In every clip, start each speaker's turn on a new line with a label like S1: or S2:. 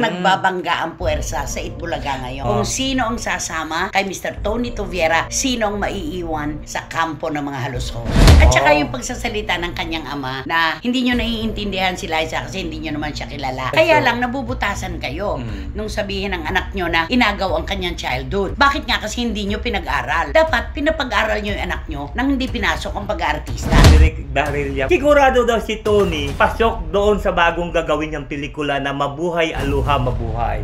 S1: Nagbabangga ang puwersa sa Itbulaga ngayon. Kung sino ang sasama kay Mr. Tony Toviera, sino ang maiiwan sa kampo ng mga halusho. At saka yung pagsasalita ng kanyang ama na hindi nyo naiintindihan si Liza kasi hindi nyo naman siya kilala. Kaya lang nabubutasan kayo nung sabihin ng anak nyo na inagaw ang kanyang childhood. Bakit nga? Kasi hindi nyo pinag-aral. Dapat pinapag-aral nyo yung anak nyo nang hindi pinasok ang pag-aartista.
S2: Sigurado daw si Tony pasok doon sa bagong gagawin niyang pelikula na Mabuhay Aloha Mabuhay.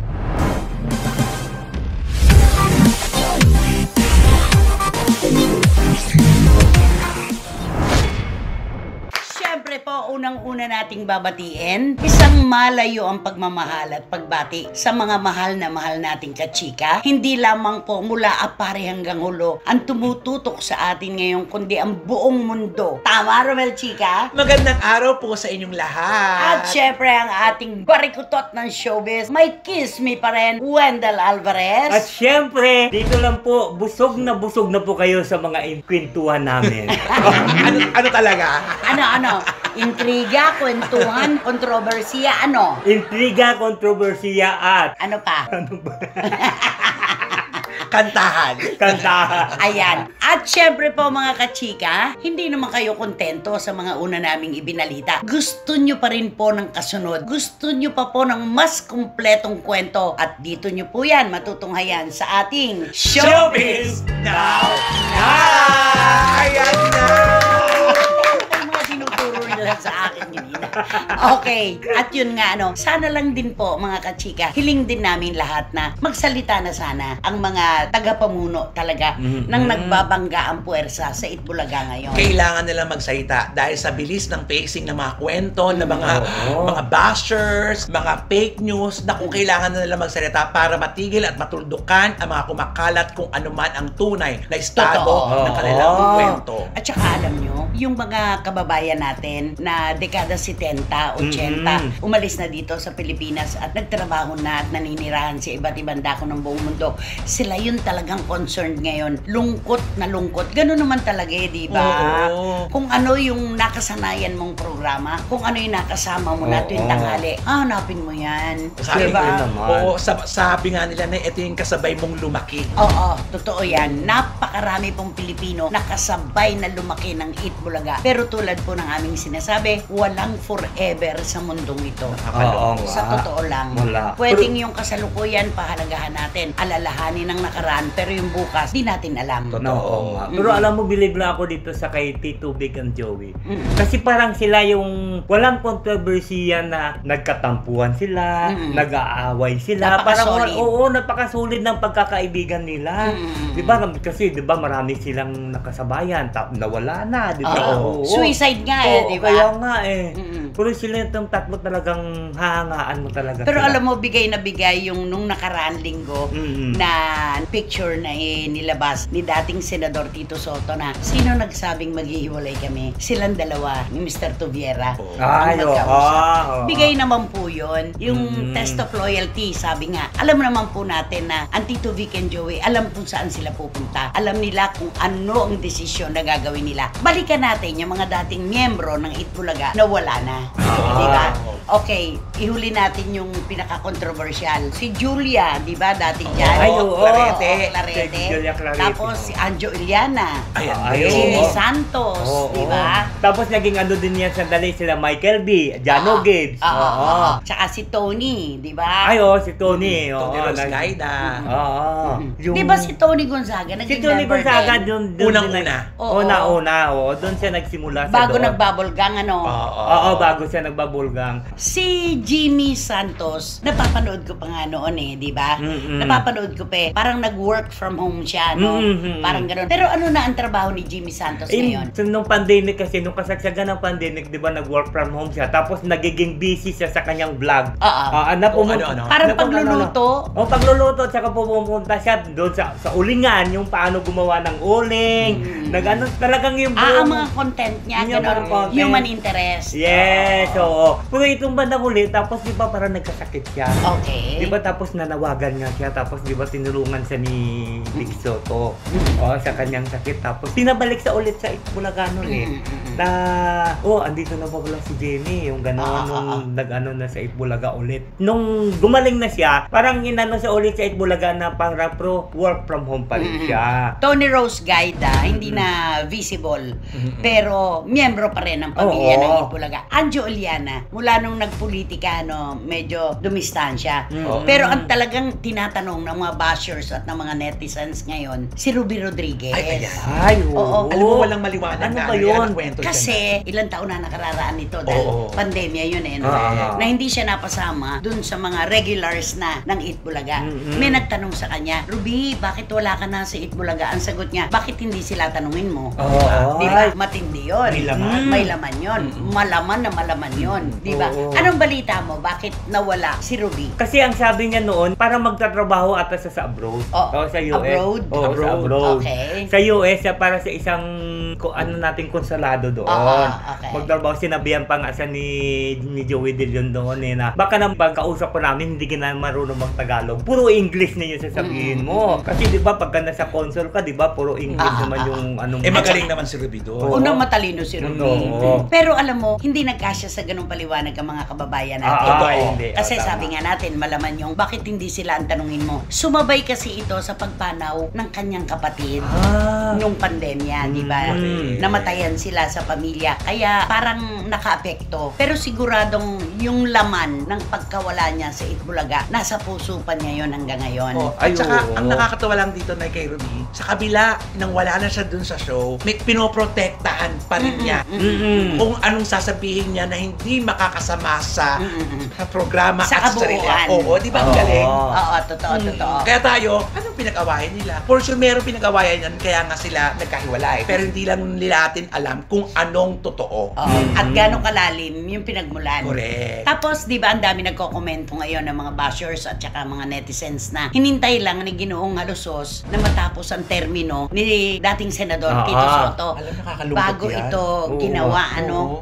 S1: Siyempre po, unang-una nating babatiin, isang malayo ang pagmamahal at pagbati sa mga mahal na mahal nating kachika. Hindi lamang po mula apare hanggang ulo ang tumututok sa atin ngayon, kundi ang buong mundo. Tama, Romel Chika?
S3: Magandang araw po sa inyong lahat.
S1: At syempre ang ating barikutot ng showbiz, may kiss me pa rin, Wendell Alvarez.
S2: At syempre, dito lang po, busog na po kayo sa mga kwentuhan namin.
S3: ano talaga?
S1: Ano? Intriga, kwentuhan, kontrobersiya, ano?
S2: Intriga, kontrobersiya at...
S1: Ano pa?
S2: Ano ba?
S3: Kantahan.
S1: Ayan. At syempre po mga kachika, hindi naman kayo kontento sa mga una naming ibinalita. Gusto nyo pa rin po ng kasunod. Gusto nyo pa po ng mas kumpletong kwento. At dito nyo po yan matutunghayan sa ating
S3: Showbiz Now! Ayan na!
S1: Sa akin yun. Okay, at yun nga sana lang din po mga kachika, hiling din namin lahat na magsalita na sana ang mga tagapamuno talaga nang nagbabangga ang puwersa sa Itbulaga ngayon.
S3: Kailangan nila magsalita dahil sa bilis ng pacing ng mga kwento, ng mga bashers, mga fake news, na kung kailangan na nila magsalita para matigil at matuldukan ang mga kumakalat kung ano man ang tunay na estado ng kanilang kwento.
S1: At saka alam nyo, yung mga kababayan natin na dekada 70, 80, umalis na dito sa Pilipinas at nagtrabaho na at naninirahan sa iba't ibang dako ng buong mundo. Sila yun talagang concerned ngayon. Lungkot na lungkot. Ganun naman talaga di ba? Kung ano yung nakasanayan mong programa, kung ano yung nakasama mo na tuwing tanghali, hanapin mo yan.
S3: Diba? Sabi nga nila na ito yung kasabay mong lumaki.
S1: Oo, totoo yan. Napakarami pong Pilipino nakasabay na lumaki ng Itbulaga. Pero tulad po ng aming sinasabi, walang forever sa mundong ito. Sa totoo lang. Pwedeng yung kasalukuyan pahalagahan natin, alalahanin ng nakaraan, pero yung bukas, di natin alam.
S2: Pero alam mo, believe na ako dito sa kay Tito Vic and Joey. Kasi parang sila yung walang kontrobersiya na nagkatampuhan sila, nag-aaway sila. Parang napakasulit ng pagkakaibigan nila. Diba? Kasi diba marami silang nakasabayan, nawala na. Diba?
S1: Suicide nga diba?
S2: Kaya nga Pero sila itong tatlo talagang hahangaan mo talaga.
S1: Pero
S2: sila.
S1: alam mo, bigay na bigay yung nung nakaraan linggo na picture na nilabas ni dating Senador Tito Soto na sino nagsabing maghihiwalay kami? Silang dalawa, ni Mr. Toviera. Ang magkausap. Bigay naman po yun. Yung test of loyalty, sabi nga, alam naman po natin na ang Tito Vic and Joey, alam kung saan sila pupunta. Alam nila kung ano ang desisyon na gagawin nila. Balikan natin yung mga dating miyembro ng Itbulaga na wala na. Diba? Okay, ihuli natin yung pinaka-controversial. Si Julia, diba? Dati dyan. Clarete. Tapos si Anjo Iliana. Jimmy Santos, diba?
S2: Tapos naging din yan sandali sila Michael B. Jano Gibbs.
S1: Tsaka si Tony, diba?
S2: Si Tony.
S3: Tony Roscaida.
S1: Diba si Tony Gonzaga?
S2: Si Tony Gonzaga
S3: unang-una.
S2: Una. Doon siya nagsimula.
S1: Bago nag-bubble gang,
S2: bago siya nagbabulgang.
S1: Si Jimmy Santos, napapanood ko pa nga noon di ba? Napapanood ko pa parang nag-work from home siya, Parang gano'n. Pero ano na ang trabaho ni Jimmy Santos ngayon?
S2: Nung pandemic kasi, nung kasagsagan ng pandemic, di ba, nag-work from home siya. Tapos nagiging busy siya sa kanyang vlog.
S1: Parang pagluluto?
S2: Pagluluto, tsaka pumunta siya doon sa ulingan, yung paano gumawa ng uling. Talagang yung
S1: mga content niya, gano'n. Human interest.
S2: Yes, oo. Pero ito nung bandang huli, tapos di ba parang nagkasakit siya?
S1: Okay.
S2: Di ba tapos nanawagan nga siya, tapos di ba tinulungan siya ni Big Soto sa kanyang sakit, tapos pinabalik sa ulit sa Itbulaga nun na, andito na ba pala si Jenny, yung gano'n, nung nag-ano na sa Itbulaga ulit. Nung gumaling na siya, parang inano sa ulit sa Itbulaga na parang work from home pa rin siya.
S1: Tony Rose Gaida, hindi na visible, pero miyembro pa rin ng pamilya ng Itbulaga. Anjo Oliana, mula nung nagpolitika, medyo dumistansya. Pero ang talagang tinatanong ng mga bashers at ng mga netizens ngayon, si Ruby Rodriguez.
S2: Ay,
S1: Oo.
S3: Alam mo, walang maliwanag
S2: Ano
S3: na
S2: ba yun?
S3: kwento
S1: Kasi ilang taon na nakararaan nito dahil pandemya yun na hindi siya napasama dun sa mga regulars na ng Itbulaga. May nagtanong sa kanya, Ruby, bakit wala ka na sa Itbulaga? Ang sagot niya, bakit hindi sila tanungin mo? Di ba? Matindi yun.
S3: May laman.
S1: May laman yun. Malaman na malaman yun. Di ba? Anong balita mo? Bakit nawala si Ruby?
S2: Kasi ang sabi niya noon, parang magtatrabaho ata sa abroad. Sa US.
S1: Abroad?
S2: Sa abroad.
S1: Okay.
S2: Sa US, siya para sa isang nating konsulado doon.
S1: Okay.
S2: Magtrabaho, sinabihan pa nga siya ni Joey De Leon doon na baka nang pagkausap ko namin, hindi ka na marunong mag-Tagalog. Puro English na yung sasabihin mo. Kasi di ba, pagka nasa consul ka, di ba, puro English naman yung anong...
S3: magaling naman si Ruby doon.
S1: Unang matalino si Ruby. Pero alam mo, hindi nagkasya sa ganung paliwanag ang mga kababayan natin.
S2: Hindi.
S1: Kasi sabi nga natin, malaman yung bakit hindi sila ang tanungin mo. Sumabay kasi ito sa pagpanaw ng kanyang kapatid nung pandemya, di ba? Namatayan sila sa pamilya. Kaya parang nakaapekto. Pero siguradong yung laman ng pagkawala niya sa Itbulaga, nasa puso pa niya yun hanggang ngayon.
S3: At saka, ang nakakatawa lang dito na kay Ruby, sa kabila nang wala na siya dun sa show, may pinoprotektahan pa rin niya kung anong sasabihin niya na hindi makakasama sa programa
S1: Sa
S3: at sa sarili.
S1: kabuuan.
S3: Oo, di ba ang galing?
S1: Oo, totoo.
S3: Kaya tayo, anong pinag-awayan nila? For sure, meron pinag-awayan yan, kaya nga sila nagkahiwalay. Pero hindi lang nila natin alam kung anong totoo.
S1: At gano'ng kalalim yung pinagmulan.
S3: Correct.
S1: Tapos, di ba, ang dami nagkokomento ngayon ng mga bashers at saka mga netizens na hinintay lang ni Ginoong Halusos na matapos ang termino ni dating Senador Tito Soto.
S3: Alam, nakakalungkot
S1: Bago
S3: yan.
S1: ito ginawa,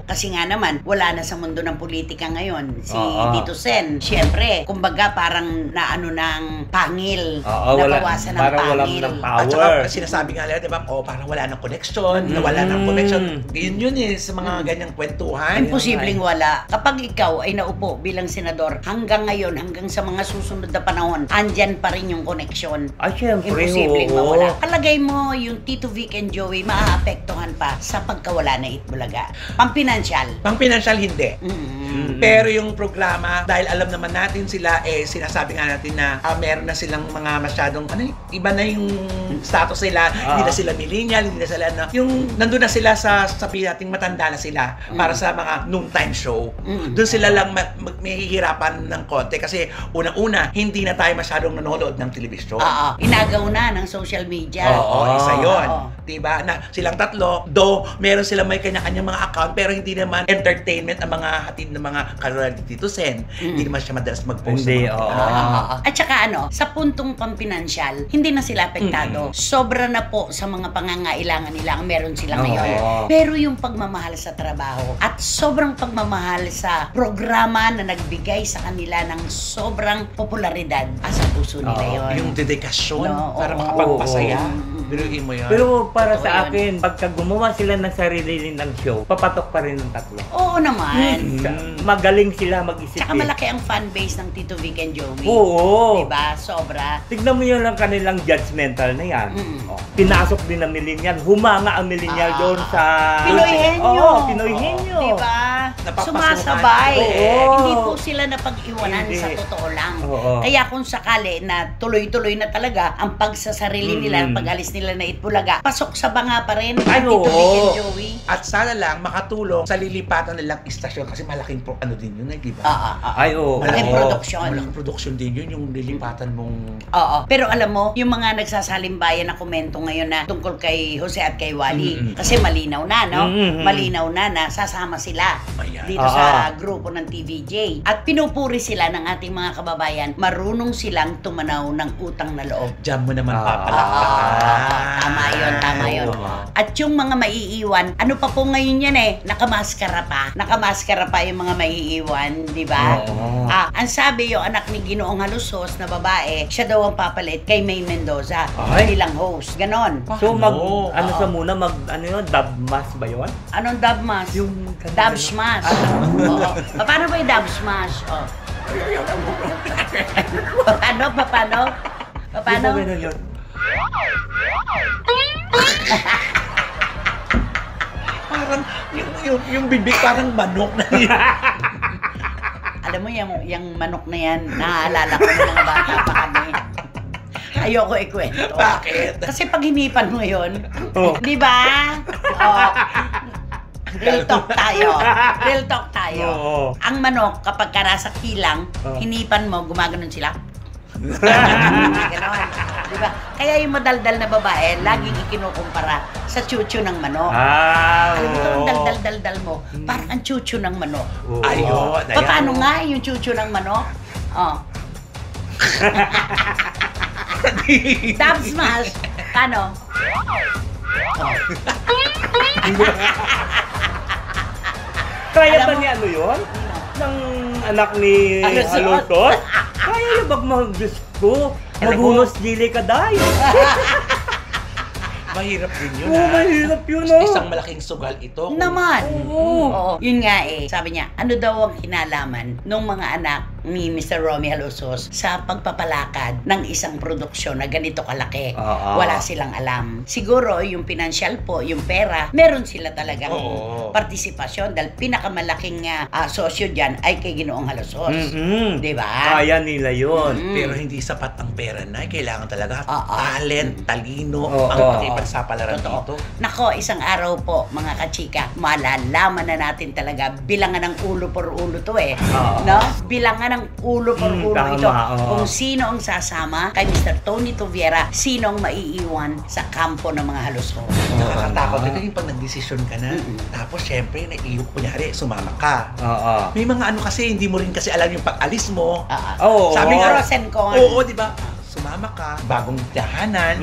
S1: kasi nga naman, wala na sa mundo ng politika ngayon. Si Tito Sen, syempre, kumbaga parang naano ng pangil, nabawasan ng
S2: parang
S1: pangil.
S2: walang ng
S3: At
S2: power.
S3: saka sinasabi nga nila, di ba, parang wala ng connection, nawala ng connection. Yun sa mga ganyang kwentuhan.
S1: Imposibleng wala. Kapag ikaw ay naupo bilang senador, hanggang ngayon, hanggang sa mga susunod na panahon, andyan pa rin yung koneksyon.
S2: Siyempre,
S1: Imposibleng mawala. Kalagay mo yung Tito Vic and Joey, maaapektuhan pa sa pagkawala na Itbulaga. Pang-pinansyal.
S3: Pang-pinansyal, hindi. Pero yung programa, dahil alam naman natin sila, sinasabi nga natin na meron na silang mga masyadong, iba na yung status nila, hindi na sila millennial, hindi na sila, yung nandun na sila sa sabihin natin matanda na sila para sa mga noontime show. Doon sila lang may hihirapan ng konti kasi unang-una, hindi na tayo masyadong nanonood ng telebisyon.
S1: Inagaw na ng social media.
S3: Isa yun. Diba? Na silang tatlo, meron silang may kanya-kanyang mga account, pero hindi naman entertainment ang mga hatid ng mga kalulad ni Tito Sen. Hindi naman siya madalas mag-post.
S1: At saka sa puntong pampinansyal, hindi na sila apektado. Sobra na po sa mga pangangailangan nila ang meron sila ngayon. Pero yung pagmamahal sa trabaho at sobrang pagmamahal sa programa na nagbigay sa kanila ng sobrang popularidad, sa puso nila yun.
S3: Yung dedikasyon para makapagpasaya. Biruin mo yan.
S2: Pero para
S1: Totoo
S2: sa akin, pagka gumawa sila ng sarili ng show, papatok pa rin ng tatlo.
S1: Oo naman.
S2: Magaling sila mag-isip.
S1: Tsaka malaki ang fan base ng Tito Vic and Joey.
S2: Oo.
S1: Diba? Sobra.
S2: Tignan mo yun lang kanilang judgmental na yan. Pinasok din ng millennial. Humanga ang millennial doon sa...
S1: Pinoy Henyo.
S2: Pinoy Henyo.
S1: Diba?
S3: Napapasukan.
S1: Sumasabay.
S2: Oo.
S1: Hindi po sila napag-iwanan sa totoo lang. Kaya kung sakali na tuloy-tuloy na talaga ang pagsasarili nila, ang pag-alis nila na Itbulaga, pasok sa banga pa rin. Tito Vic and Joey.
S3: At sana lang makatulong sa lilipatan nilang istasyon kasi malaking din yun, di ba?
S1: Malaking production.
S3: Malaking production din yun, yung lilipatan mong...
S1: Pero alam mo, yung mga nagsasalimbayan na komento ngayon na tungkol kay Jose at kay Wally, kasi malinaw na, no? Malinaw na sasama sila.
S3: yan.
S1: Dito sa grupo ng TVJ. At pinupuri sila ng ating mga kababayan, marunong silang tumanaw ng utang na loob.
S3: Diyan mo naman papalakpakan.
S1: Tama yun, tama yun. At yung mga maiiwan, ano pa po ngayon yan nakamaskara pa. Nakamaskara pa yung mga maiiwan, di ba? Ang sabi yung anak ni Ginoong Halusos na babae, siya daw ang papalit kay May Mendoza bilang host. Ganon.
S2: So ano sa muna, ano yun, dub mask ba yun?
S1: Anong dub mask?
S2: Yung
S1: dub smash. Oo. Paano ba yung dub smash? Paano?
S2: Paano? Yun?
S3: Parang, yung bibig parang manok na yun.
S1: Alam mo, yung manok na yan, naaalala ko ng mga bata pa kami. Ayoko ikwento.
S3: Bakit?
S1: Kasi pag hinipan mo yun, di ba? Real talk tayo. Ang manok, kapag nasa kilang, hinipan mo, gumaganon sila. Ganon. Diba? Kaya yung madaldal na babae, laging ikinukumpara sa chuchu ng manok. Alam mo, ang daldal-daldal mo, parang ang chuchu ng manok.
S3: Ayun.
S1: Paano nga yung chuchu ng manok? Dub smash. Paano?
S2: Kaya ba ni ano yun? Ng anak ni Halusos? Kaya yung Diyos ko, maghunos dili ka dahil.
S3: Mahirap din yun,
S2: mahirap yun,
S3: Isang malaking sugal ito.
S1: Naman. Oo. Yun nga sabi niya, ano daw ang kinalaman ng mga anak ni Mr. Romy Halusos sa pagpapalakad ng isang produksyon na ganito kalaki. Wala silang alam. Siguro yung financial po, yung pera, meron sila talagang partisipasyon dahil pinakamalaking sosyo dyan ay kay Ginoong Halusos. Diba?
S2: Kaya nila yun.
S3: Pero hindi sapat ang pera na. Kailangan talaga talent, talino, ang pakipagsapalaran dito.
S1: Nako, isang araw po, mga kachika, malalaman na natin talaga bilangan ng ulo por ulo to no? Bilangan ng ulo por ulo ito. Kung sino ang sasama kay Mr. Tony Toviera, sino ang maiiwan sa kampo ng mga Halusos.
S3: Nakakatakot ito yung pag nagdesisyon ka na. Tapos syempre, kunyari, sumama ka. May mga ano kasi, hindi mo rin kasi alam yung pag-alis mo. Sabi nga,
S1: pros and cons.
S3: Oo, di ba? Sumama ka, bagong tahanan,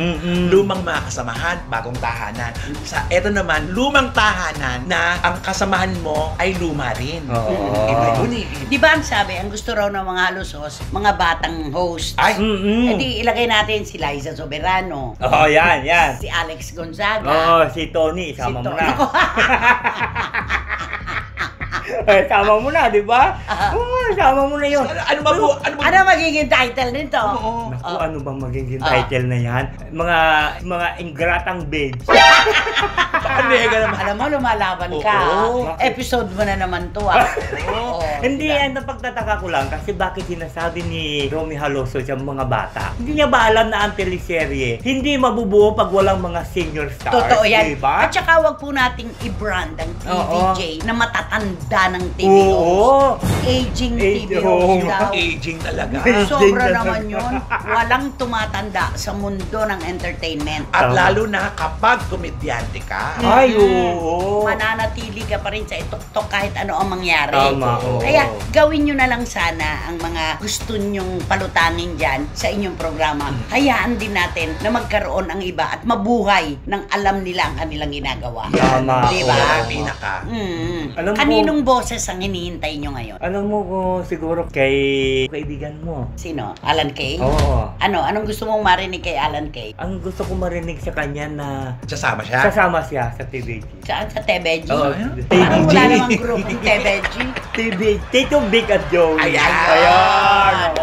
S3: lumang mga kasamahan, bagong tahanan. Eto naman, lumang tahanan na ang kasamahan mo ay luma rin. Iba yun
S1: Di ba ang sabi, ang gusto raw ng mga Halusos, mga batang host. Di ilagay natin si Liza Soberano.
S2: Yan.
S1: Si Alex Gonzaga.
S2: Si Tony, isama mo na. Sama mo na, di ba? Sama mo na yun.
S3: Ano
S1: magiging title nito?
S2: Naku, ano bang magiging title na yan? Mga ingratang babes.
S1: Alam mo, lumalaban ka. Episode mo na naman to.
S2: Hindi yan, napagtataka ko lang kasi bakit sinasabi ni Romy Halusos yung mga bata. Hindi niya ba alam na ang teleserye hindi mabubuo pag walang mga senior stars?
S1: Totoo yan.
S2: Diba?
S1: At saka wag po nating i-brand ang TVJ na matatanda ng TV host. Aging TV host daw.
S3: Aging talaga.
S1: Sobra naman yun. Walang tumatanda sa mundo ng entertainment.
S3: At lalo na kapag komedyante ka.
S2: Ay, oo.
S1: Mananatili ka pa rin sa ituktok kahit ano ang mangyari.
S2: Tama,
S1: Kaya gawin nyo na lang sana ang mga gusto nyong palutangin dyan sa inyong programa. Hayaan din natin na magkaroon ang iba at mabuhay ng alam nila ang kanilang ginagawa.
S2: Tama.
S1: Diba?
S3: Pinaka.
S1: Kaninong boses ang hinihintay nyo ngayon?
S2: Alam mo ko siguro kay kaibigan mo.
S1: Sino? Alan Kay?
S2: Oo.
S1: Anong gusto mong marinig kay Alan Kay?
S2: Ang gusto ko marinig sa kanya na
S3: Sasama siya
S2: sa TVG.
S1: Saan? Sa TVG?
S2: Oo.
S1: Wala namang grupong TVG.
S2: Tito Big at Joey.
S3: Ayan.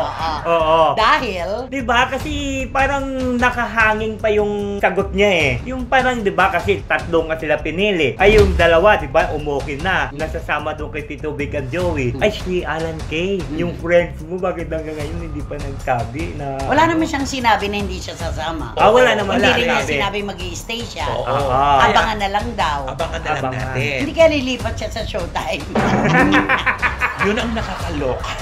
S2: Oo.
S1: Dahil?
S2: Diba? Kasi parang nakahanging pa yung sagot niya Yung parang, diba? Kasi tatlong nga sila pinili. Ay, yung dalawa, diba? Umukin na. Nasasama doon kay Tito Big at Joey. Ay, si Alan Kay. Yung friends mo, bakit hanggang ngayon hindi pa nagsabi na...
S1: Wala naman siyang sinabi na hindi siya sasama.
S2: Wala naman.
S1: Hindi rin niya sinabi mag-i-stay siya. Abangan na lang daw.
S3: Abangan na lang natin.
S1: Hindi kaya lilipat siya sa Showtime.
S3: Yun ang nakakaloka.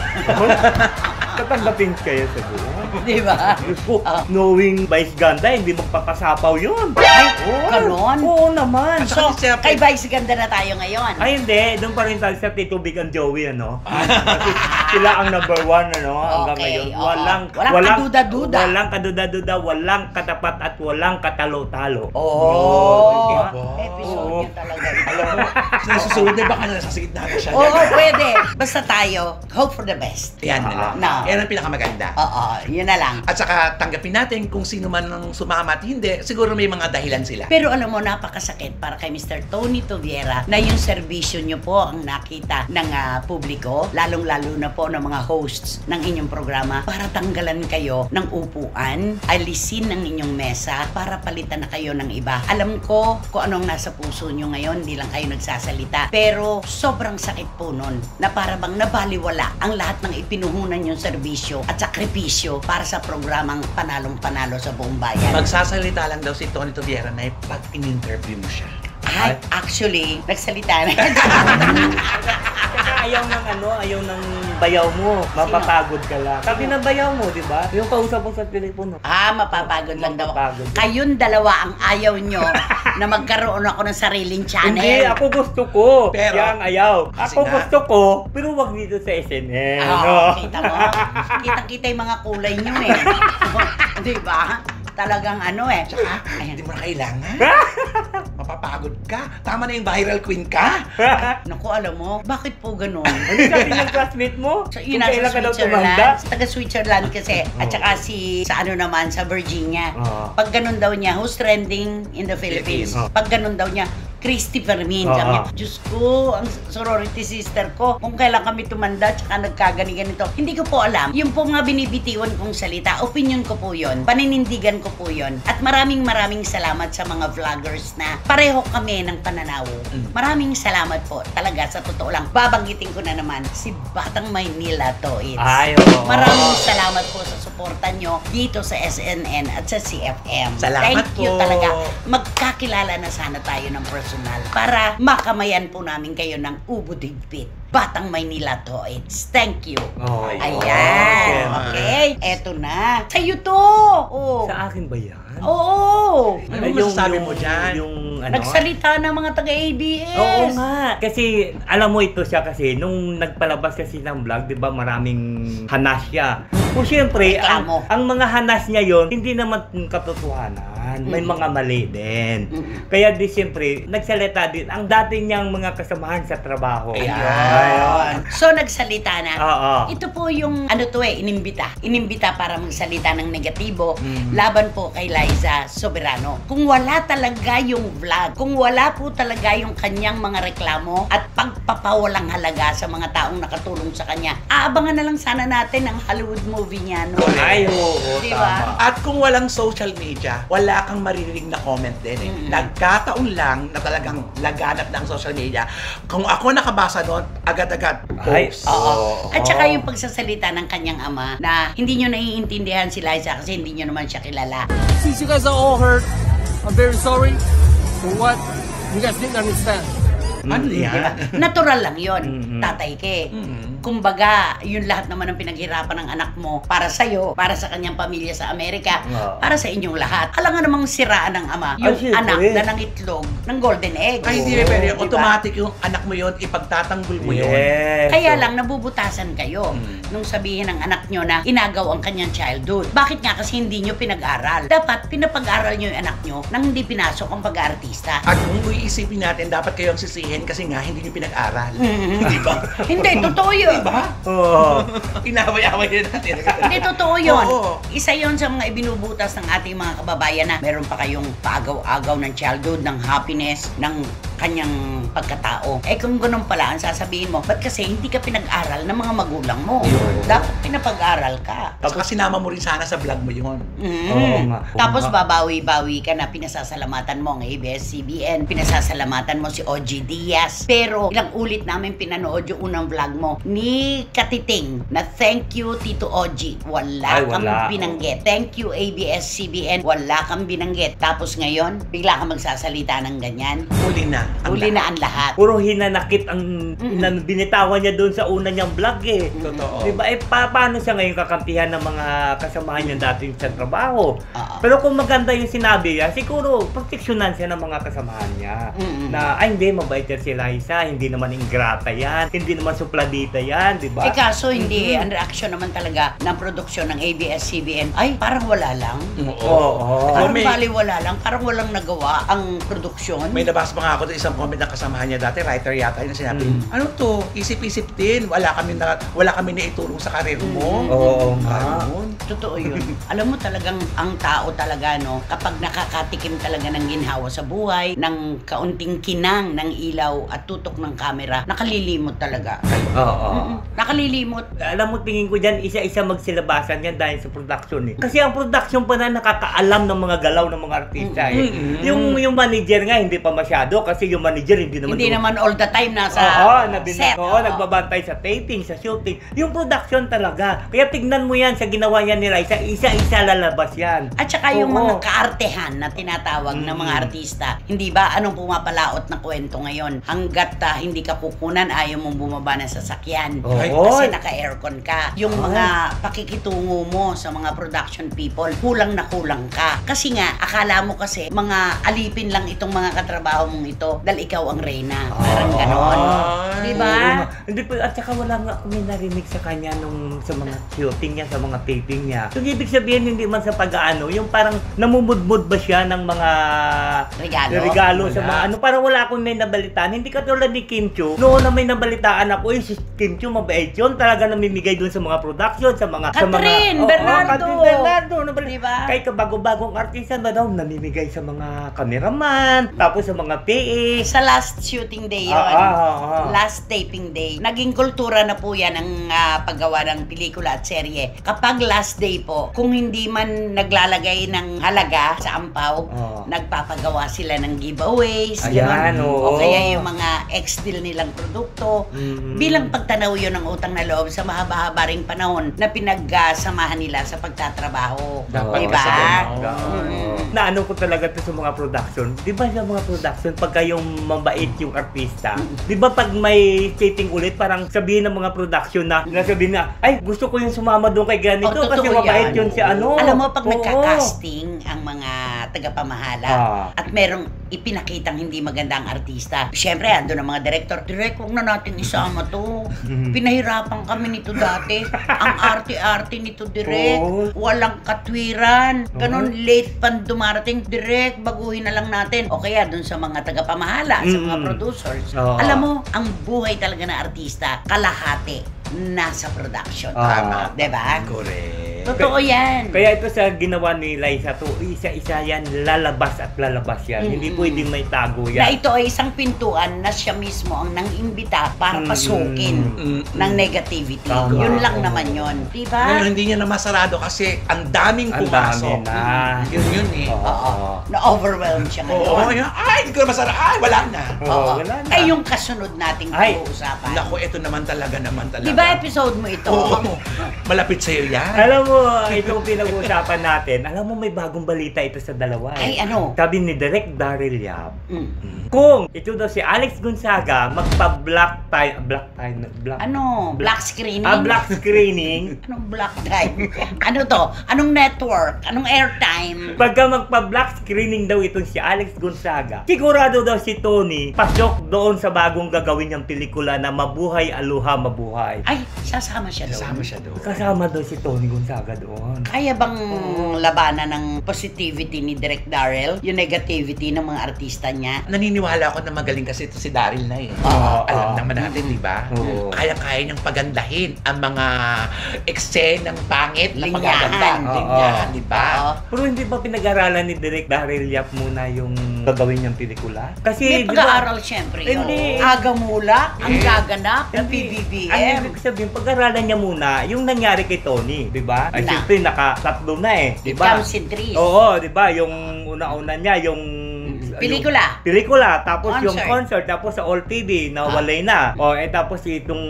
S2: Tatanggapin kayo sa buwan.
S1: Di ba?
S2: Diyos ko, knowing Vice Ganda, hindi magpapasapaw yun.
S1: Ay,
S2: Oo.
S1: ganon?
S2: Oo naman.
S1: So, kay Vice Ganda na tayo ngayon.
S2: Ay, hindi. Doon pa rin tayo sa Tito Big and Joey, ano? Kasi sila ang number one, ano? Hanggang
S1: Okay,
S2: ngayon.
S1: oo.
S2: Walang
S1: Walang kaduda-duda.
S2: Walang kaduda-duda, walang katapat at walang katalo-talo.
S1: Oh,
S3: Diba?
S1: episode
S2: Oo.
S1: niya talaga.
S3: Alam mo, sa susunod na baka nasa gitna na siya.
S1: Oo, pwede. Basta tayo, hope for the best.
S3: Yan na lang.
S1: No.
S3: Yan ang pinakamaganda.
S1: Oo, yun na lang.
S3: At saka tanggapin natin kung sino man ang sumama at hindi, siguro may mga dahilan sila.
S1: Pero alam mo, napakasakit para kay Mr. Tony Toviera na yung serbisyo nyo po ang nakita ng publiko, lalong-lalo na po ng mga hosts ng inyong programa para tanggalan kayo ng upuan, alisin ng inyong mesa para palitan na kayo ng iba. Alam ko kung anong nasa puso nyo ngayon, hindi lang kayo nagsasalita. Pero sobrang sakit po nun na para bang nabaliwala ang lahat ng ipinuhunan yung serbisyo at sakripisyo para sa programang panalong-panalo sa buong bayan.
S3: Magsasalita lang daw si Tony Toviera na pag in-interview mo siya.
S1: Ay, actually, nagsalita na.
S2: Saka ayaw ng bayaw mo. Mapapagod ka lang. Sabi ng bayaw mo, di ba? Yung kausap mo sa telepono.
S1: Mapapagod lang daw.
S2: Mapapagod.
S1: Kayong dalawa ang ayaw nyo na magkaroon ako ng sariling channel.
S2: Hindi, ako gusto ko.
S3: Pero,
S2: Yang ayaw.
S3: kasi
S2: Ako
S3: nga-
S2: gusto ko, pero wag dito sa SNL. no?
S1: Kita mo? Kitang-kita yung mga kulay nyo eh. Di ba? Talagang
S3: Tsaka, hindi mo na kailangan. Mapapagod ka. Tama na yung viral queen ka.
S1: Naku, alam mo, bakit po ganun?
S2: Ano sabi ng classmate mo?
S1: So,
S2: Kung
S1: yun nasa
S2: kailan ka daw
S1: Switzerland.
S2: tumanda?
S1: Taga Switzerland kasi. At saka sa naman, sa Virginia.
S2: Oo.
S1: Pag ganun daw niya, who's trending in the Philippines?
S2: Philippines.
S1: Pag ganun daw niya, Christy Fermin.
S2: Oo.
S1: Sabi niya, Diyos ko, ang sorority sister ko, kung kailan kami tumanda, tsaka nagkagani-ganito. Hindi ko po alam. Yung po nga binibitiwan kong salita, opinion ko po yun, paninindigan ko po yun. At maraming salamat sa mga vloggers na pareho kami ng pananaw. Maraming salamat po. Talaga, sa totoo lang. Babanggitin ko na naman, si Batang Maynila to.
S2: Ay, oo.
S1: Maraming salamat po sa suporta nyo dito sa SNN at sa CFM.
S3: Salamat
S1: Thank you
S3: po.
S1: talaga. Magkakilala na sana tayo ng personal para makamayan po namin kayo ng Ubo Digpit. Batang Maynila to. Thank you.
S2: Oh,
S1: Ayan.
S3: okay.
S1: Okay. Eto na. Sa'yo to. Oh.
S2: Sa akin ba yan?
S1: Oo.
S3: Ano masasabi mo dyan?
S2: Yung
S1: Nagsalita ng mga taga-ABS.
S2: Oo nga. Kasi, alam mo ito siya kasi, nung nagpalabas kasi ng vlog, di ba, maraming hanas siya. Kung siyempre,
S1: Reklamo.
S2: ang mga hanas niya yon hindi naman katotohanan. May mga mali din. Kaya di siyempre, nagsalita din ang dati niyang mga kasamahan sa trabaho.
S1: Ayun. So, nagsalita na.
S2: Oo.
S1: Ito po yung, inimbita. Inimbita para magsalita ng negatibo laban po kay Liza Soberano. Kung wala talaga yung vlog, kung wala po talaga yung kanyang mga reklamo at pagpapawalang halaga sa mga taong nakatulong sa kanya, aabangan na lang sana natin ang Hollywood movie niya, no?
S2: Ay, oo,
S1: Di
S2: tama.
S1: ba?
S3: At kung walang social media, wala kang maririnig na comment din eh. Nagkataon lang na talagang laganap ng social media. Kung ako nakabasa doon, agad-agad
S2: Ay,
S3: post.
S1: Oo. At saka yung pagsasalita ng kanyang ama na hindi nyo naiintindihan si Liza kasi hindi nyo naman siya kilala.
S4: Since you guys are all hurt, I'm very sorry for what you guys didn't understand.
S3: Ano yan?
S1: Diba? Natural lang yon,
S2: Mhm.
S1: tatay ke. Kumbaga, yun lahat naman ang pinaghirapan ng anak mo para sa'yo, para sa kanyang pamilya sa Amerika,
S2: Oo.
S1: para sa inyong lahat. Alam nga namang siraan ng ama, yung
S2: siyempre.
S1: anak na nangitlog ng golden egg.
S3: Ay, hindi pwede.
S1: Diba?
S3: Automatic yung anak mo yun, ipagtatanggol mo yun.
S2: Yes.
S1: Kaya
S2: So,
S1: lang, nabubutasan kayo nung sabihin ng anak nyo na inagaw ang kanyang childhood. Bakit nga? Kasi hindi nyo pinag-aral. Dapat pinapag-aral nyo yung anak nyo nang hindi pinasok ang pag-aartista.
S3: At kung iisipin natin, dapat kayong sisihin kasi nga hindi nyo pinag-aral. Di ba?
S1: Hindi, totoo yun.
S3: Diba?
S2: Oo.
S3: Inaway-away din natin.
S1: Hindi, totoo yun.
S3: Oo.
S1: Isa yun sa mga ibinubutas ng ating mga kababayan na meron pa kayong paagaw-agaw ng childhood, ng happiness, ng kanyang pagkatao. Eh kung ganun pala, ang sasabihin mo, ba't kasi hindi ka pinag-aral ng mga magulang mo? Dapat pinapag-aral ka.
S3: Saka sinama mo rin sana sa vlog mo yun.
S2: Oo nga.
S1: Tapos babawi-bawi ka na pinasasalamatan mo ang ABS-CBN, pinasasalamatan mo si OG Diaz. Pero ilang ulit namin pinanood yung unang vlog mo ni Katiting na thank you Tito OG.
S2: Ay,
S1: Kang
S2: wala.
S1: binanggit. Thank you ABS-CBN. Wala kang binanggit. Tapos ngayon, bigla ka magsasalita ng ganyan.
S3: Huli na.
S1: Huli na ang lahat.
S2: Puro hinanakit ang binitawan niya doon sa una niyang vlog eh.
S3: Totoo.
S2: Diba? Paano siya ngayon kakampihan ng mga kasamahan niya dating sa trabaho? Pero kung maganda yung sinabi niya, siguro proteksyonan siya ng mga kasamahan niya. Na, ay hindi, mabait yan si Liza, hindi naman ingrata yan, hindi naman supladita yan, di ba?
S1: Kaso hindi, ang reaksyon naman talaga ng produksyon ng ABS-CBN, ay parang wala lang.
S2: Oo.
S1: Parang baliwala lang, parang walang nagawa ang produksyon.
S3: May nabasa pa nga ako isang comment ng kasamahan niya dati, writer yata, yun sinabi, ano to, isip-isip din, wala kami naitulong sa karir mo.
S2: Oo nga.
S1: Totoo yun. Alam mo talagang ang tao talaga, no, kapag nakakatikim talaga ng ginhawa sa buhay, ng kaunting kinang ng ilaw at tutok ng kamera, nakalilimot talaga.
S2: Oo.
S1: Nakalilimot.
S2: Alam mo, tingin ko dyan, isa-isa magsilabasan yan dahil sa production eh. Kasi ang production pa na nakakaalam ng mga galaw ng mga artista eh. Yung manager nga, hindi pa masyado kasi yung manager hindi naman
S1: all the time nasa set.
S2: Nagbabantay sa taping, sa shooting. Yung production talaga. Kaya tignan mo yan sa ginawa yan ni Liza, isa-isa lalabas yan.
S1: At saka yung mga kaartehan na tinatawag ng mga artista. Hindi ba anong pumapalaot na kwento ngayon? Hanggat hindi ka kukunan, ayaw mong bumaba ng sasakyan. Kasi naka-aircon ka. Yung mga pakikitungo mo sa mga production people, kulang na kulang ka. Kasi nga, akala mo kasi mga alipin lang itong mga katrabaho mong ito dahil ikaw ang reyna. Parang ganon. Diba?
S2: Hindi pa, at saka wala nga kami narinig sa kanya sa mga shooting niya, sa mga taping niya. So, ibig sabihin, hindi man sa pag-ano, yung parang namumudmud ba siya ng mga regalo sa mga parang wala akong may nabalitaan. Hindi katulad ni Kim Chiu. Noon na may nabalitaan ako, si Kim Chiu mabait yun. Talaga namimigay dun sa mga production, sa mga
S1: Catherine
S2: Bernardo.
S1: Diba?
S2: Kahit bago-bagong artista na daw, namimigay sa mga cameraman, tapos sa mga PA.
S1: Sa last shooting day yun. Last taping day. Naging kultura na po yan ang paggawa ng pelikula at serye. Kapag last day po, kung hindi man naglalagay ng halaga sa ampaw, nagpapagawa sila ng giveaways. O kaya yung mga ex-deal nilang produkto. Bilang pagtanaw yun ng utang na loob sa mahaba-haba ring panahon na pinagsamahan nila sa pagtatrabaho. Diba?
S2: Naano ko talaga to sa mga production. Diba sa mga production, pagka yung mabait yung artista, diba pag may taping ulit, parang sabihin ng mga production na sabihin na, ay, gusto ko yung sumama doon kay ganito kasi mabait yun si ano.
S1: Alam mo, pag nagka-casting ang mga tagapamahala at merong ipinakitang hindi maganda ang artista, syempre, andun ang mga director, direct, huwag na natin isama to. Pinahirapan kami nito dati. Ang arte-arte nito, direct. Walang katwiran. Ganon, late pan dumarating, direct, baguhin na lang natin. O kaya dun sa mga tagapamahala, sa mga producers. Alam mo, ang buhay talaga na artista, kalahati nasa production.
S3: Tama.
S1: Diba?
S3: Correct.
S1: Totoo yan.
S2: Kaya ito sa ginawa ni Liza to, isa-isa yan, lalabas at lalabas yan. Hindi pwedeng may tago yan.
S1: Na ito ay isang pintuan na siya mismo ang nang-imbita para pasukin ng negativity. Yun lang naman yun. Diba?
S3: Ngayon, hindi niya na masarado kasi ang daming pumasok. Yun eh.
S1: Na-overwhelmed siya ngayon.
S3: Ay, hindi ko na masarado. Ay, wala na.
S2: Wala na.
S1: Ay, yung kasunod nating pag-uusapan.
S3: Naku, ito naman talaga.
S1: Diba episode mo ito?
S3: Malapit sa'yo yan.
S2: Alam mo, itong pinag-uusapan natin, alam mo may bagong balita ito sa dalawa.
S1: Ay, ano?
S2: Sabi ni Direk Daryl Yap, kung ito daw si Alex Gonzaga magpa-black
S1: screening?
S2: Black screening.
S1: Anong black time? Ano to? Anong network? Anong airtime?
S2: Pagka magpa-black screening daw itong si Alex Gonzaga, sigurado daw si Tony pasok doon sa bagong gagawin niyang pelikula na Mabuhay Aloha Mabuhay.
S1: Ay, sasama siya doon.
S2: Kasama daw si Tony Gonzaga doon.
S1: Kaya bang labanan ng positivity ni Direk Daryl, yung negativity ng mga artista niya?
S3: Naniniwala ako na magaling kasi ito si Daryl na eh. Alam naman natin, di ba? Kaya-kaya niyang pagandahin ang mga eksenang pangit na pagaganda. Di ba?
S2: Pero hindi ba pinag-aralan ni Direk Daryl Yap muna yung gagawin niyang pelikula? Kasi
S1: may pag-aaral syempre yun. Aga mula, ang gaganap ng PBBM.
S2: Ang ibig sabihin, pag-aralan niya muna yung nangyari kay Tony, di ba? Ay, siyempre, naka-tatlo na eh. Di ba?
S1: It comes in threes.
S2: Oo, di ba? Yung una-una niya, yung Pelikula. Tapos yung concert. Tapos sa All TV, nawalay na. Tapos itong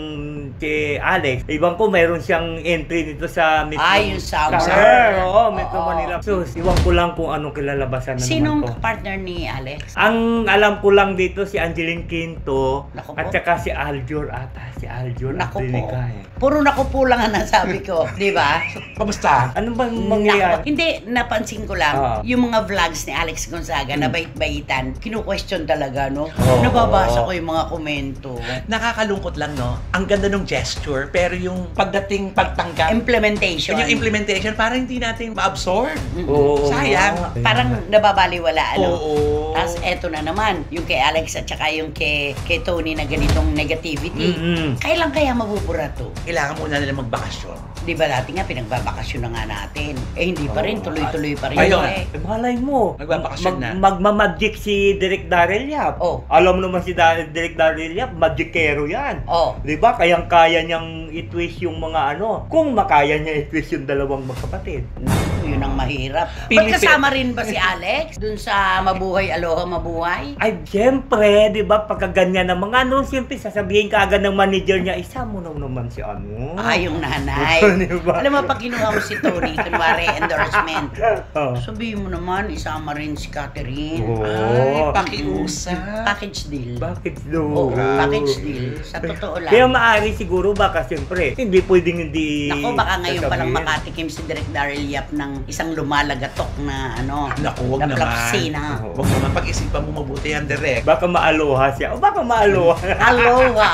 S2: si Alex, ibang ko meron siyang entry nito sa
S1: yung Summer.
S2: Oo, Metro Manila. So, iwan ko lang kung anong kilalabasan na
S1: Sinong
S2: naman ko.
S1: partner ni Alex?
S2: Ang alam ko lang dito si Angeline Quinto
S1: Naku po.
S2: at saka si Aljur ata. Si Aljur
S1: Naku po.
S2: Aplinica eh.
S1: Puro naku po lang ang nasabi ko, di ba?
S3: Kamusta?
S2: Ano bang mangyayari?
S1: Hindi, napansin ko lang, yung mga vlogs ni Alex Gonzaga na bait-baitan, kinu-question talaga, no? Nababasa ko yung mga komento.
S3: Nakakalungkot lang, no? Ang ganda ng gesture, pero yung pagdating pagtanggap,
S1: Implementation.
S3: yung implementation, parang hindi natin ma-absorb.
S2: Oo.
S3: Sayang.
S1: Parang nababaliwala, ano?
S3: Oo.
S1: Tapos eto na naman, yung kay Alex at saka yung kay Tony na ganitong negativity. Kailan kaya mabubura to?
S3: Kailangan muna nila magbakasyon.
S1: Di ba dati nga pinagbabakasyon na nga natin? Hindi pa rin, tuloy-tuloy pa rin.
S3: Ayun.
S2: Malay mo.
S3: Magbabakasyon na.
S2: Magmamagic si Direk Darrell Yap. Alam mo naman si Direk Darrell Yap, magicero yan. Di ba? Kayang-kaya niyang i-twist yung mga ano. Kung makaya niya i-twist yung dalawang magkapatid.
S1: Yun ang mahirap. Magkasama rin ba si Alex dun sa Mabuhay Aloha Mabuhay?
S2: Ay, siyempre, di ba? Pagka ganyan ng mga ano, siyempre sasabihin ka agad ng manager niya, isa mo naman si ano.
S1: Yung nanay.
S2: Diba?
S1: Alam mo, pag kinuha mo si Tony, kunwari endorsement, sabihin mo naman, isama rin si Catherine.
S3: Ay, pakiusap.
S1: Package deal.
S2: Bakit do?
S1: Package deal. Sa totoo lang.
S2: Kaya maaari siguro baka siyempre, hindi pwedeng hindi
S1: Naku, baka ngayon palang
S2: sasabihin.
S1: makatikim si Direk Darrell Yap ng isang lumalagatok na ano.
S3: Naku, wag
S1: na
S3: naman.
S1: plapsina.
S3: Huwag naman pag-isipan mo mabuti yan, direct.
S2: Baka maaluha siya. O baka maaluha.
S1: Aloha.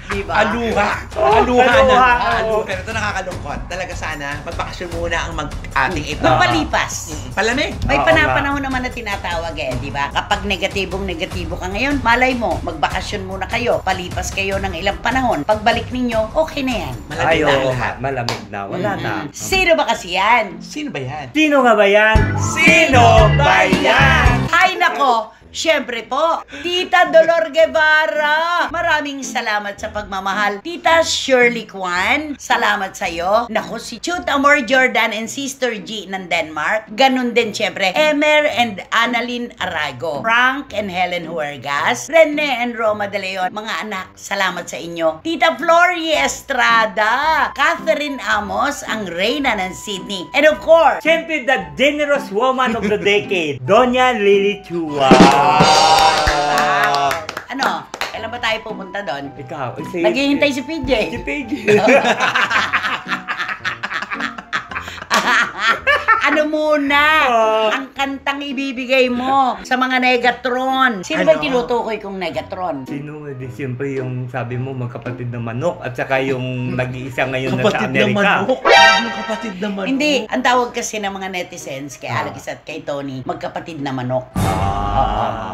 S1: Diba?
S3: Aluha.
S2: Oh,
S3: Aluha na.
S2: aluha.
S3: Aluha. Pero ito nakakalungkot. Talaga sana, magbakasyon muna ang ating ito.
S1: Magpalipas.
S3: Palamig.
S1: May
S2: Oo
S1: panahon naman na tinatawag di ba? Kapag negatibong-negatibo ka ngayon, malay mo, magbakasyon muna kayo, palipas kayo ng ilang panahon. Pagbalik ninyo, okay na yan.
S3: Malamig na
S2: Ayaw,
S3: lahat.
S2: malamig na. Wala na.
S1: Sino ba kasi yan?
S3: Sino ba yan?
S2: Sino nga ba yan?
S3: Sino ba yan?
S1: Ay nako! Siyempre po, Tita Dolor Guevara. Maraming salamat sa pagmamahal. Tita Shirley Kwan, salamat sa iyo. Naku, si Chut Amor Jordan and Sister G ng Denmark. Ganun din siyempre, Emer and Annalyn Arago. Frank and Helen Huergas. Rene and Roma De Leon. Mga anak, salamat sa inyo. Tita Flory Estrada. Catherine Amos, ang reyna ng Sydney. And of course,
S2: Siyempre, the generous woman of the decade, Doña Lily Chua.
S1: ano, kailan ba tayo pupunta doon?
S2: Ikaw,
S1: Naghihintay si PJ.
S2: Si PJ.
S1: Ano muna? Ang kantang ibibigay mo sa mga Negatron. Sino ba
S3: Ano?
S1: tinutukoy kong Negatron?
S2: Sino, di siyempre yung sabi mo, magkapatid na manok at saka yung nag-iisa ngayon na sa
S3: Kapatid na
S2: Amerika.
S3: manok. Ano kapatid na manok?
S1: Hindi, ang tawag kasi ng mga netizens kay Alex at kay Tony, magkapatid na manok.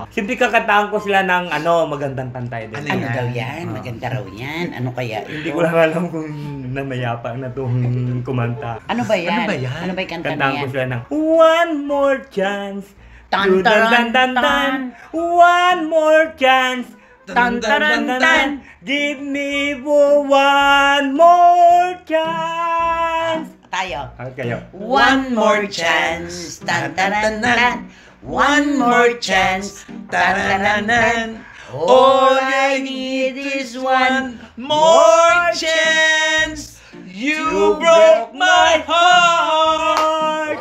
S2: Siyempre kakataan ko sila ng magandang pantay din.
S3: Ano
S1: Ano
S3: yan?
S1: daw yan? Maganda raw yan. Ano kaya ito?
S2: Hindi ko lang alam kung namayapa na itong kumanta.
S1: Ano ba yan?
S3: Ano ba yan?
S1: Ano ba yung kanta na
S2: Kantaan ko
S1: yan?
S2: sila ng One More Chance.
S1: Tan, taran, tan.
S2: One more chance.
S1: Tan, taran, tan.
S2: Give me one more chance.
S1: Tayo.
S2: Kayo.
S1: One more chance. Tan, taran, tan. One more chance. Tan, taran, tan. All I need is one
S3: more chance. You broke my heart.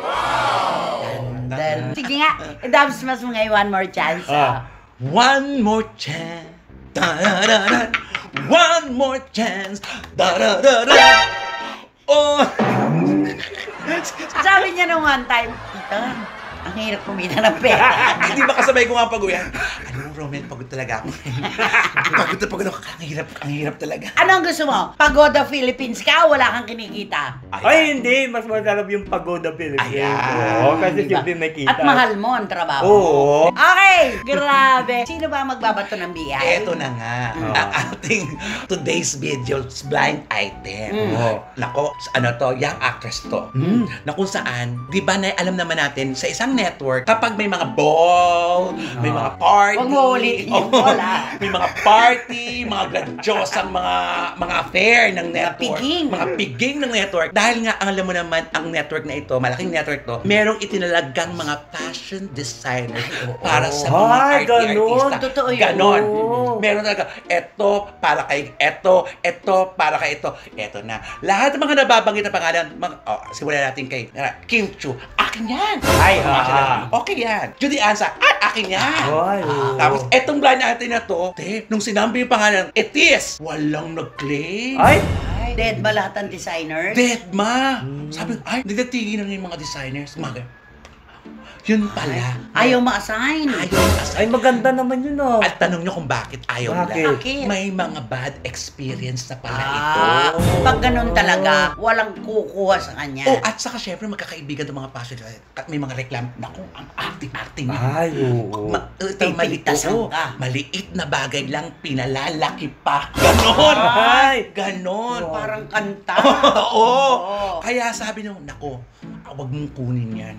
S1: Sige nga, i-dubs mas mo ngayon, one more chance.
S3: One more chance. Da-da-da-da. One more chance. Da-da-da-da. Oh.
S1: Sabi niya nung one time, Tita, ang hirap kumita ng pera.
S3: Hindi ba kasabay ko nga pag-uwi? Ano, Roman, pagod talaga ako. Pagod na pagod ako. Ang hirap talaga.
S1: Ano ang gusto mo? Pagoda Philippines ka o wala kang kinikita?
S2: Ay, hindi. Mas masarap yung Pagoda Philippines.
S3: Ayan.
S2: Oo, kasi
S1: Diba?
S2: siyempre may kita.
S1: At mahal mo ang trabaho.
S2: Oo.
S1: Okay, grabe. Sino ba ang magbabato ng bihay?
S3: Eto na nga, ang ating today's video's blind item.
S2: Oo.
S3: Nako, ano to, young actress to. Na kung saan, di ba na alam naman natin, sa isang ang network, kapag may mga ball, may mga party,
S1: Huwag mo ulitin yung ball,
S3: may mga party, mga gradyosang mga affair ng network.
S1: piging.
S3: Mga piging ng network. Dahil nga, alam mo naman, ang network na ito, malaking network to, merong itinalagang mga fashion designer para sa mga artista.
S1: Totoo yun.
S3: Ganon. Meron talaga, eto para kay eto para kay eto na. Lahat ng mga nababanggit na pangalan, simulan natin kay Kim Chu. Akin yan. Okay yan. Judy Ansa, akin yan. Tapos, etong blind natin na to, nung sinabi yung pangalan, Etis, walang nag-claim.
S1: Dead ba lahat ang designers?
S3: Dead, ma. Sabi, nagdatingin na yung mga designers. Yun pala.
S1: Ayaw ma-assign.
S2: Ay, maganda naman yun,
S3: At tanong nyo kung bakit ayaw nila.
S1: Bakit?
S3: May mga bad experience na pala ito.
S1: Pag ganun talaga, walang kukuha sa kanya.
S3: At saka syempre magkakaibigan ng mga passion. At may mga reklam. Naku, ang acting-acting niya.
S2: Ay, oo.
S1: Pipigtasan ka.
S3: Maliit na bagay lang, pinalalaki pa. Ganon! Ganon!
S1: Parang kanta.
S3: Oo! Kaya sabi nung, naku, wag mong kunin yan.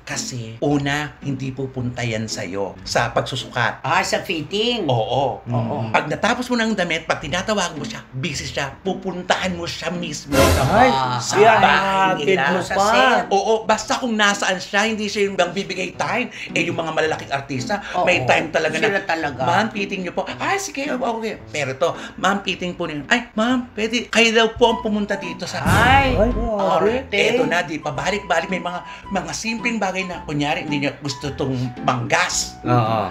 S3: Kasi, una, hindi pupunta yan sa'yo sa pagsusukat.
S1: Sa fitting.
S3: Oo. Pag natapos mo ng damit, pag tinatawag mo siya, busy siya, pupuntahan mo siya mismo sa bahay nila.
S1: Sa set.
S3: Oo, basta kung nasaan siya, hindi siya yung bibigay time. Yung mga malalaking artista, may time talaga
S1: sila talaga.
S3: Ma'am, fitting niyo po. Sige, okay. Pero to, ma'am, fitting po niyo. Ma'am, pwede, kayo daw po ang pumunta dito sa... Eto na, di pa balik-balik. May mga simpleng bagay na, kunyari, hindi niya gusto itong manggas.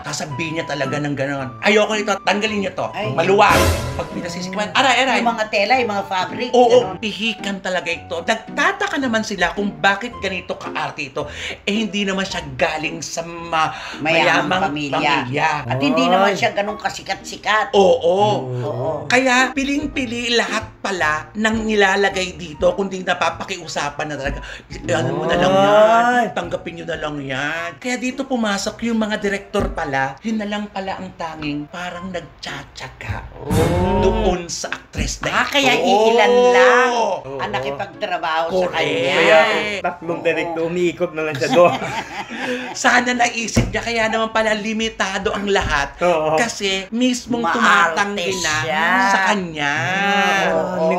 S3: Sasabihin niya talaga ng gano'n. Ayoko nito, tanggalin niyo to. Maluwag. Pag pinasisikiman, aray.
S1: Yung mga tela, yung mga fabric.
S3: Oo, pihikan talaga ito. Nagtataka naman sila kung bakit ganito ka-arte ito. Hindi naman siya galing sa mayamang pamilya.
S1: At hindi naman siya ganun kasikat-sikat.
S3: Oo. Kaya, piling-pili lahat pala ng nilalagay dito, kundi napapakiusapan na talaga. Ano mo na lang yan. Tanggapin nyo na lang yan. Kaya dito pumasok yung mga direktor pala, yun na lang pala ang tanging parang nagtsatsaga doon sa actress na ito.
S1: Kaya iilan lang ang nakipagtrabaho sa kanya.
S2: Kaya tatlong direktor, umiikot na lang siya doon.
S3: Sana naisip niya, kaya naman pala limitado ang lahat. Kasi mismong
S1: Maarte
S3: tumatanggi na
S1: siya.
S3: sa kanya.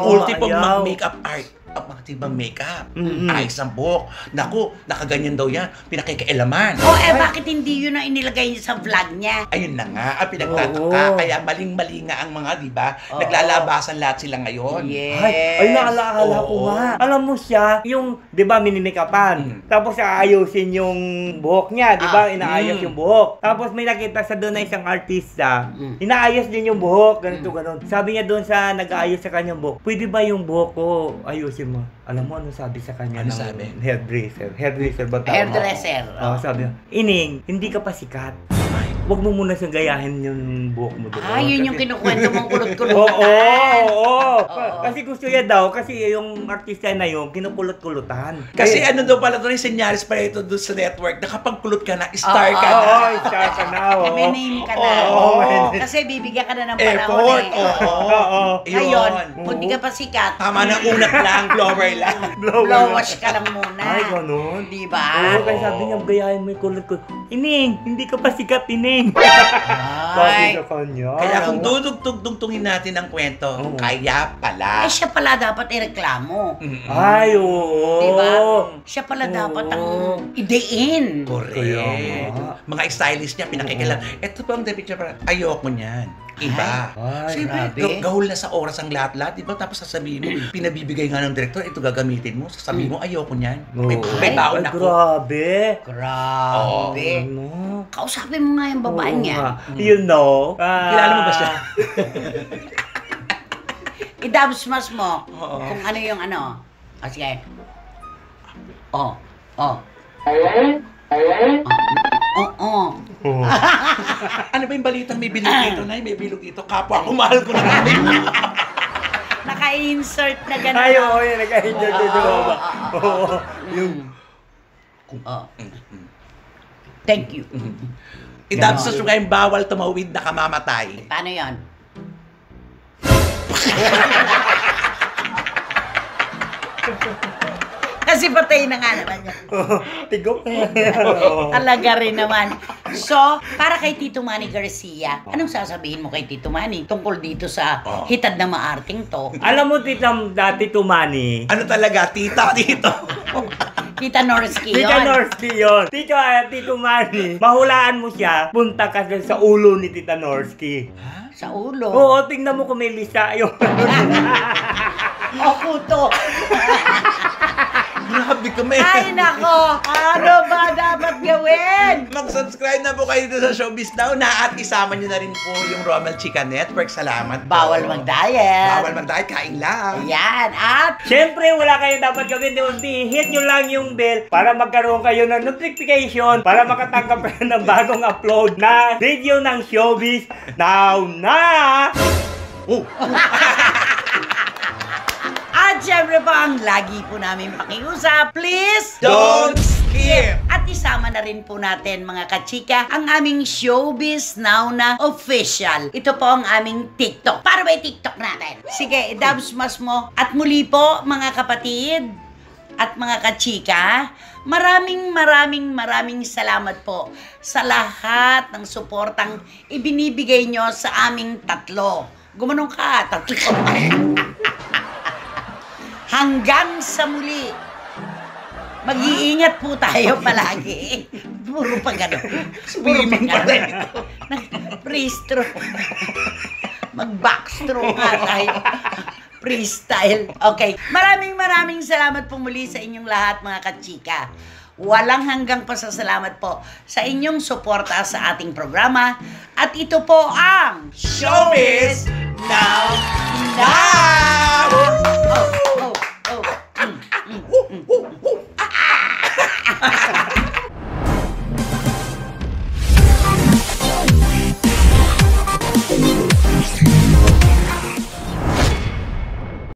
S3: Ultipong mag-makeup art. Pagtibang makeup. Ayos ang buhok. Naku, nakaganyan daw yan. Pinakikialaman.
S1: Bakit hindi yun ang inilagay niya sa vlog niya?
S3: Ayun na nga, pinagtataka. Kaya maling-mali nga ang mga, di ba? Naglalabasan lahat sila ngayon.
S2: Ay, naalala ko nga. Alam mo siya, yung, di ba, minimikapan. Tapos aayusin yung buhok niya, di ba? Inaayos yung buhok. Tapos may nakita sa doon na isang artista, inaayos din yung buhok, ganito, ganon. Sabi niya doon sa nag-aayos sa kanyang buhok, pwede ba yung buhok ko ayusin mo? Alam mo ano sabi sa kanya?
S3: Ano
S2: ng
S3: sabi?
S2: Hairdresser ba tawag?
S1: Hairdresser.
S2: Sabi niya, Ining, hindi ka pa sikat. Huwag mo muna siyang gayahin yung buhok mo doon.
S1: Yun yung kinukwento mong kulot-kulot.
S2: Oo. Kasi gusto niya daw, kasi yung artista na yun, kinukulot-kulutan.
S3: Kasi ano daw pala doon, yung senyaris pa ito doon sa network, nakapagkulot ka na, star ka na.
S2: Star ka na.
S1: May name ka na. Kasi bibigyan ka na ng panahon
S3: Effort.
S1: Ngayon, kung di ka pa sikat,
S3: Tama na, unat lang, blower lang.
S1: blow wash ka lang muna.
S2: Ay, ganun.
S1: Di ba?
S2: Oo, kaya sabi niya, gayahin mo yung kulot-kulot. Ining, hindi ka pa sikat, Ining.
S1: Ay.
S2: Sabi sa kanya.
S3: Kaya kung dudugtungin natin ang kwento, kaya pala.
S1: Siya pala dapat ireklamo.
S2: Ay, oo.
S1: Diba? Siya pala dapat ang idein.
S3: Correct. Mga stylist niya, pinakikilam. Ito po ang debit niya, ayoko niyan. Iba. Siyempre, gahol na sa oras ang lahat-lahat, diba? Tapos sasabihin mo, pinabibigay nga ng director, ito gagamitin mo. Sasabihin mo, ayoko niyan. May baon ako.
S2: Grabe.
S1: Kausapin mo nga yung babae niya.
S2: You know.
S3: Kilala mo ba siya?
S1: Idabsmas mo kung ano yung ano. Sige.
S3: Ano ba yung balitang may bilog dito, Nay? May bilog dito. Kapwa ko, mahal ko na natin.
S1: Naka-insert na gano'n.
S2: Ay, oo, yun. Naka-insert dito ba? Oo. Yung...
S1: Thank you.
S3: Idabsas mo kayong bawal tumawid na kamamatay.
S1: Paano yan? Kasi patay na nga naman yan.
S2: Tigok.
S1: Talaga rin naman. So, para kay Tito Manny Garcia, anong sasabihin mo kay Tito Manny tungkol dito sa hitad na maarting to?
S2: Alam mo, Tito Manny,
S3: Ano talaga, tita dito?
S1: Tita Norsky yun.
S2: Tita Norsky yun. Tito Manny, mahulaan mo siya, punta ka sa ulo ni Tita Norsky.
S1: Sa ulo.
S2: Oo, tingnan mo kung may lista yun.
S1: O kuto.
S3: Grabe kami.
S1: Ay nako, ano ba dapat gawin?
S3: Mag-subscribe na po kayo dito sa Showbiz Now na at isama nyo na rin po yung Romel Chica Network. Salamat po.
S1: Bawal mag-diet.
S3: Bawal mag-diet, kain lang.
S1: Ayan, at
S2: Siyempre, wala kayong dapat gawin. Hit nyo lang yung bell para magkaroon kayo ng notification para makatanggap kayo ng bagong upload na video ng Showbiz Now na!
S3: Oh.
S1: At syempre pa ang lagi po namin pakiusap, please
S3: Don't skip!
S1: At isama na rin po natin mga kachika ang aming Showbiz Now na official. Ito po ang aming TikTok. Para ba yung TikTok natin? Sige, idabs mas mo. At muli po mga kapatid at mga kachika, maraming salamat po sa lahat ng suportang ibinibigay nyo sa aming tatlo. Gumanong ka, tatlo. Hanggang sa muli. Mag-iingat po tayo palagi. Puro pa gano'n.
S3: Swimming pa tayo.
S1: Pre-stroke. Mag-backstroke nga tayo. Freestyle. Okay. Maraming salamat po muli sa inyong lahat mga kachika. Walang hanggang pasasalamat po sa inyong suporta sa ating programa. At ito po ang
S3: Showbiz Now!
S1: Oh.